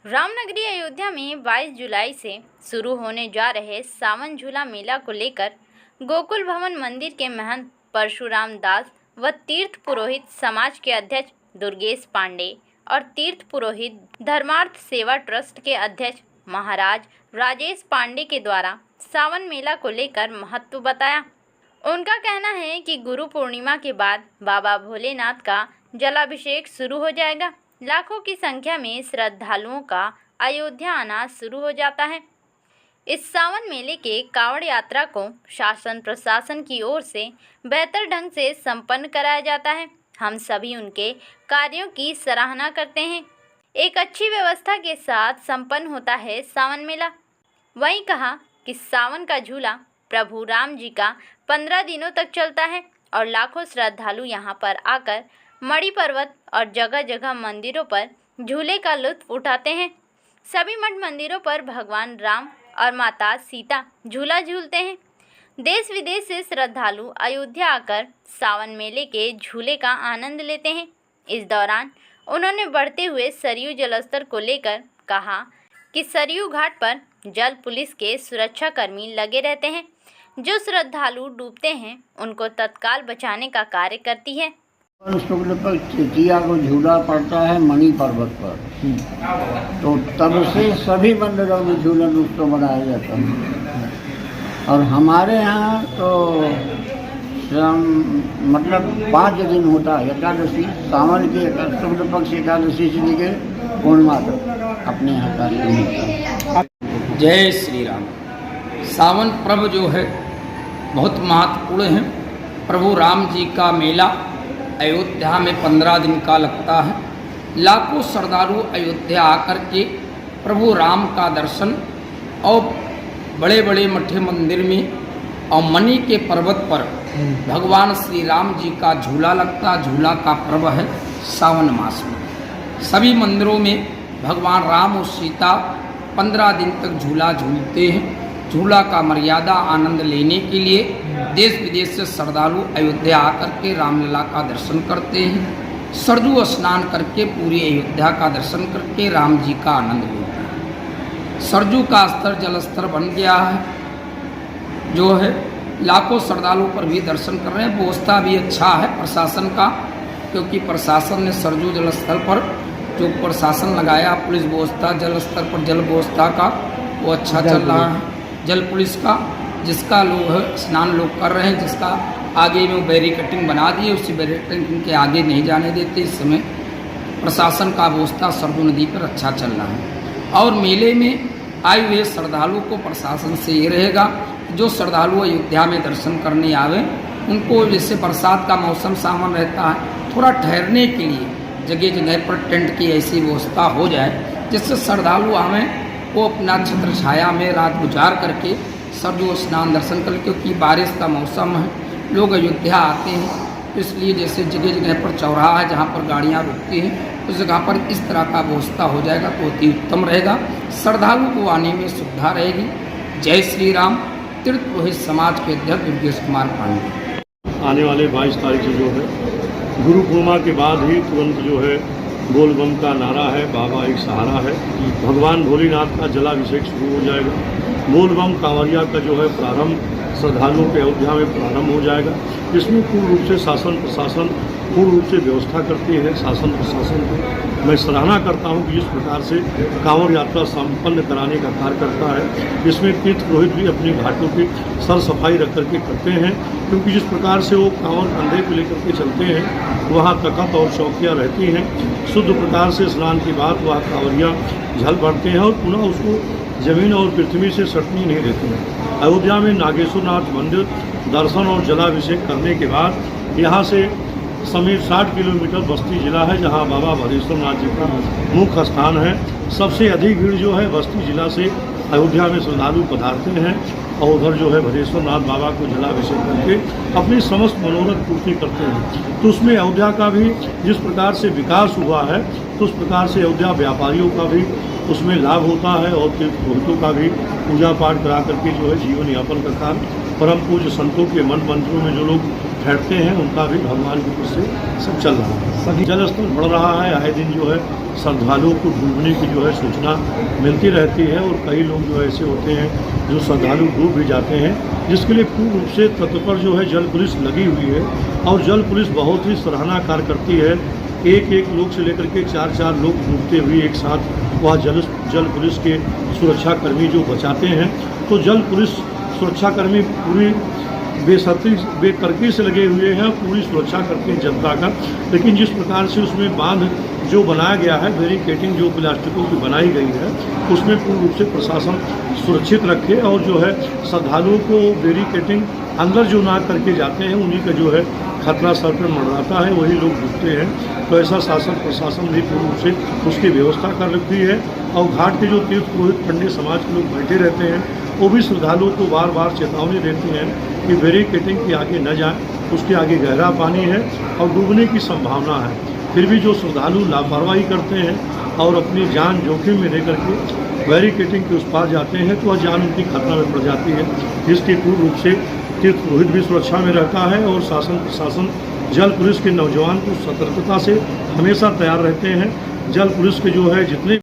रामनगरी अयोध्या में 22 जुलाई से शुरू होने जा रहे सावन झूला मेला को लेकर गोकुल भवन मंदिर के महंत परशुराम दास व तीर्थ पुरोहित समाज के अध्यक्ष दुर्गेश पांडे और तीर्थ पुरोहित धर्मार्थ सेवा ट्रस्ट के अध्यक्ष महाराज राजेश पांडे के द्वारा सावन मेला को लेकर महत्व बताया। उनका कहना है कि गुरु पूर्णिमा के बाद बाबा भोलेनाथ का जलाभिषेक शुरू हो जाएगा। लाखों की संख्या में श्रद्धालुओं का अयोध्या आना शुरू हो जाता है। इस सावन मेले के कांवड़ यात्रा को शासन प्रशासन की ओर से बेहतर ढंग से संपन्न कराया जाता है। हम सभी उनके कार्यों की सराहना करते हैं। एक अच्छी व्यवस्था के साथ संपन्न होता है सावन मेला। वहीं कहा कि सावन का झूला प्रभु राम जी का 15 दिनों तक चलता है और लाखों श्रद्धालु यहां पर आकर मणि पर्वत और जगह जगह मंदिरों पर झूले का लुत्फ उठाते हैं। सभी मठ मंदिरों पर भगवान राम और माता सीता झूला झूलते हैं। देश विदेश से श्रद्धालु अयोध्या आकर सावन मेले के झूले का आनंद लेते हैं। इस दौरान उन्होंने बढ़ते हुए सरयू जलस्तर को लेकर कहा कि सरयू घाट पर जल पुलिस के सुरक्षा कर्मी लगे रहते हैं। जो श्रद्धालु डूबते हैं उनको तत्काल बचाने का कार्य करती है। शुक्ल पर तृतीया को झूला पड़ता है मणि पर्वत पर, तो तब से सभी मंदिरों में झूलन उत्सव मनाया जाता है। और हमारे यहाँ तो मतलब 5 दिन होता है। एकादशी सावन के शुक्ल पक्ष एकादशी से लेकर पूर्णिमा तक अपने यहाँ कार्यक्रम होता है। जय श्री राम। सावन पर्व जो है बहुत महत्वपूर्ण है। प्रभु राम जी का मेला अयोध्या में 15 दिन का लगता है। लाखों श्रद्धालु अयोध्या आकर के प्रभु राम का दर्शन और बड़े बड़े मठे मंदिर में और मणि के पर्वत पर भगवान श्री राम जी का झूला लगता। झूला का पर्व है सावन मास में। सभी मंदिरों में भगवान राम और सीता 15 दिन तक झूला झूलते हैं। झूला का मर्यादा आनंद लेने के लिए देश विदेश से श्रद्धालु अयोध्या आकर के रामलला का दर्शन करते हैं। सरयू स्नान करके पूरी अयोध्या का दर्शन करके राम जी का आनंद लेते हैं। सरयू का स्तर जल स्तर बन गया है जो है लाखों श्रद्धालुओं पर भी दर्शन कर रहे हैं। व्यवस्था भी अच्छा है प्रशासन का, क्योंकि प्रशासन ने सरयू जल स्तर पर जो प्रशासन लगाया पुलिस व्यवस्था जल स्तर पर जल व्यवस्था का वो अच्छा चल रहा है। जल पुलिस का जिसका लोग स्नान लोग कर रहे हैं, जिसका आगे में वो बैरिकेटिंग बना दिए, उसी बैरिकेटिंग के आगे नहीं जाने देते। इस समय प्रशासन का व्यवस्था सरयू नदी पर अच्छा चल रहा है। और मेले में आए हुए श्रद्धालुओं को प्रशासन से ये रहेगा जो श्रद्धालु अयोध्या में दर्शन करने आवे उनको जैसे बरसात का मौसम सावन रहता है, थोड़ा ठहरने के लिए जगह जगह पर टेंट की ऐसी व्यवस्था हो जाए जिससे श्रद्धालु आवें वो अपना छत्र छाया में रात गुजार करके सरयू स्नान दर्शन कर, क्योंकि बारिश का मौसम है, लोग अयोध्या आते हैं। इसलिए जैसे जगह जगह पर चौराहा है जहाँ पर गाड़ियाँ रुकती हैं उस जगह पर इस तरह का व्यवस्था हो जाएगा तो अति उत्तम रहेगा। श्रद्धालु को आने में सुविधा रहेगी। जय श्री राम। तीर्थ पुरोहित समाज के अध्यक्ष दुर्गेश कुमार पांडे। आने वाले 22 तारीख से जो है गुरु पूर्णिमा के बाद ही तुरंत जो है बोल बम का नारा है, बाबा एक सहारा है। भगवान भोलेनाथ का जलाभिषेक शुरू हो जाएगा। बोल बम कांवरिया का जो है प्रारंभ श्रद्धालुओं के अयोध्या में प्रारंभ हो जाएगा। इसमें पूर्ण रूप से शासन प्रशासन पूर्ण रूप से व्यवस्था करती है। शासन प्रशासन को मैं सराहना करता हूं कि जिस प्रकार से कांवड़ यात्रा संपन्न कराने का कार्य करता है। इसमें तीर्थ पुरोहित भी अपनी घाटों की सर सफाई रख करके करते हैं, क्योंकि जिस प्रकार से वो कांवड़ कंधे पे लेकर के चलते हैं वहाँ तकत और चौकियाँ रहती हैं। शुद्ध प्रकार से स्नान के बाद वह कांवरिया झल भरते हैं और पुनः उसको जमीन और पृथ्वी से सटनी नहीं देते हैं। अयोध्या में नागेश्वरनाथ मंदिर दर्शन और जलाभिषेक करने के बाद यहाँ से समीप 60 किलोमीटर बस्ती जिला है, जहाँ बाबा भदेश्वरनाथ जी का मुख्य स्थान है। सबसे अधिक भीड़ जो है बस्ती जिला से अयोध्या में श्रद्धालु पधारते हैं और उधर जो है भदेश्वरनाथ बाबा को जलाभिषेक करके अपनी समस्त मनोरथ पूर्ति करते हैं। तो उसमें अयोध्या का भी जिस प्रकार से विकास हुआ है तो उस प्रकार से अयोध्या व्यापारियों का भी उसमें लाभ होता है और तीर्थ पुरोहितों का भी पूजा पाठ करा करके जो है जीवन यापन का कार्य परम पूज्य संतों के मन मंत्रों में जो लोग ठहरते हैं उनका भी भगवान की कृपा से सब चल रहा है। सभी जल स्तर बढ़ रहा है, आए दिन जो है श्रद्धालुओं को डूबने की जो है सूचना मिलती रहती है और कई लोग जो ऐसे होते हैं जो श्रद्धालु डूब भी जाते हैं, जिसके लिए पूर्ण रूप से तट पर जो है जल पुलिस लगी हुई है और जल पुलिस बहुत ही सराहना कार्य करती है। एक एक लोग से लेकर के 4-4 लोग डूबते हुए एक साथ वह जल पुलिस के सुरक्षाकर्मी जो बचाते हैं, तो जल पुलिस सुरक्षाकर्मी पूरी बेतरकी से लगे हुए हैं, पूरी सुरक्षा करते हैं जनता का। लेकिन जिस प्रकार से उसमें बांध जो बनाया गया है, बैरिकेडिंग जो प्लास्टिकों की बनाई गई है, उसमें पूर्ण रूप से प्रशासन सुरक्षित रखे और जो है श्रद्धालुओं को बैरिकेडिंग अंदर जो ना करके जाते हैं उन्हीं का जो है खतरा सर पर मंडराता है, वही लोग डूबते हैं। तो ऐसा शासन प्रशासन भी पूर्ण रूप से उसकी व्यवस्था कर रखी है और घाट के जो तीर्थ पुरोहित पंडित समाज के लोग बैठे रहते हैं, वो भी श्रद्धालुओं को बार बार चेतावनी देते हैं कि बैरिकेडिंग के आगे न जाए, उसके आगे गहरा पानी है और डूबने की संभावना है। फिर भी जो श्रद्धालु लापरवाही करते हैं और अपनी जान जोखिम में लेकर के बैरिकेडिंग के उस पार जाते हैं, तो वह जान उनकी खतरा में पड़ जाती है, जिसकी पूर्ण रूप से तीर्थ पुरोहित भी सुरक्षा में रहता है और शासन प्रशासन जल पुलिस के नौजवान को सतर्कता से हमेशा तैयार रहते हैं। जल पुलिस के जो है जितने